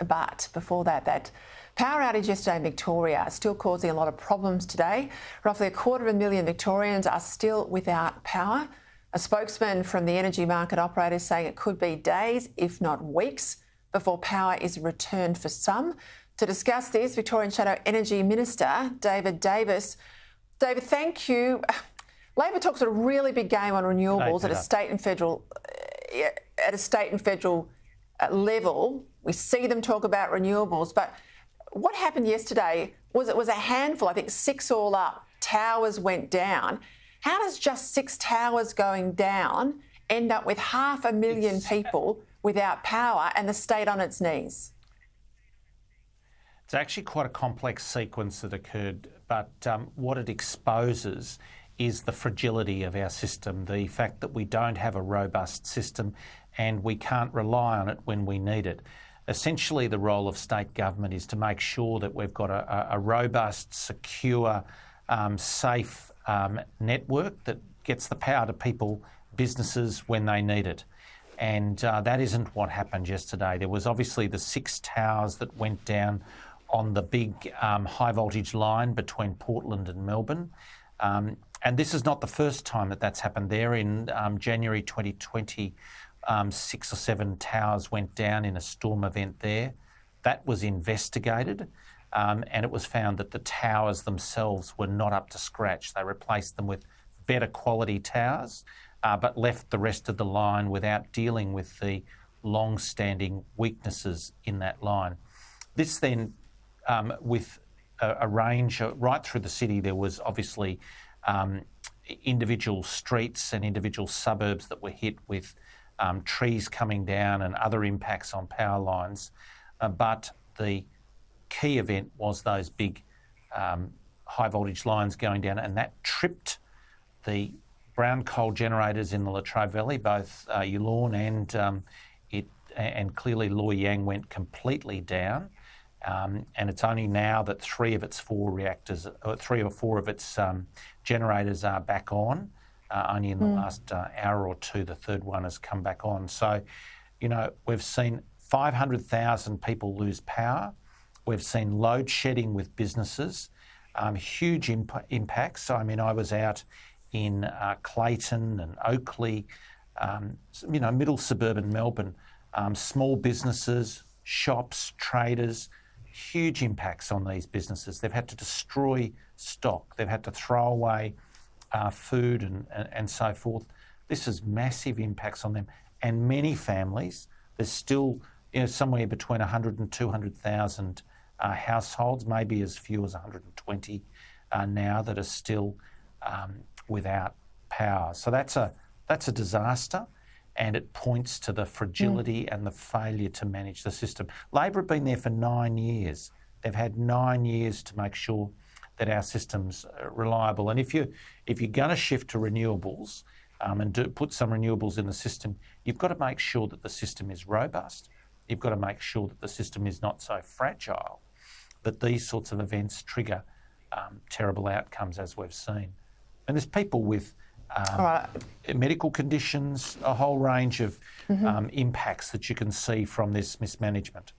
But before that, that power outage yesterday in Victoria is still causing a lot of problems today. Roughly 250,000 Victorians are still without power. A spokesman from the energy market operator is saying it could be days, if not weeks, before power is returned for some. To discuss this, Victorian Shadow Energy Minister David Davis. David, thank you. Labor talks a really big game on renewables at a state and federal level. We see them talk about renewables, but what happened yesterday was it was a handful, I think 6 all up, towers went down. How does just 6 towers going down end up with 500,000 people without power and the state on its knees? It's actually quite a complex sequence that occurred, but what it exposes is the fragility of our system, the fact that we don't have a robust system and we can't rely on it when we need it. Essentially, the role of state government is to make sure that we've got a robust, secure, safe network that gets the power to people, businesses when they need it. And that isn't what happened yesterday. There was obviously the 6 towers that went down on the big high voltage line between Portland and Melbourne. And this is not the first time that that's happened there. In January 2020, 6 or 7 towers went down in a storm event there. That was investigated and it was found that the towers themselves were not up to scratch. They replaced them with better quality towers, but left the rest of the line without dealing with the long-standing weaknesses in that line. This then, with a range right through the city, there was obviously individual streets and individual suburbs that were hit with trees coming down and other impacts on power lines. But the key event was those big high voltage lines going down, and that tripped the brown coal generators in the Latrobe Valley, both Yallourn and clearly Loy Yang went completely down. And it's only now that 3 of its 4 reactors, 3 or 4 of its generators are back on. Only in the last hour or 2, the 3rd one has come back on. So, you know, we've seen 500,000 people lose power. We've seen load shedding with businesses, huge impacts. I mean, I was out in Clayton and Oakley, you know, middle suburban Melbourne, small businesses, shops, traders, huge impacts on these businesses. They've had to destroy stock. They've had to throw away food and so forth. This has massive impacts on them. And many families, there's still, you know, somewhere between 100 and 200,000 households, maybe as few as 120 now, that are still without power. So that's a disaster. And it points to the fragility and the failure to manage the system. Labor have been there for 9 years. They've had 9 years to make sure that our system's reliable. And if you're going to shift to renewables and put some renewables in the system, you've got to make sure that the system is robust. You've got to make sure that the system is not so fragile that these sorts of events trigger terrible outcomes, as we've seen. And there's people with medical conditions, a whole range of impacts that you can see from this mismanagement.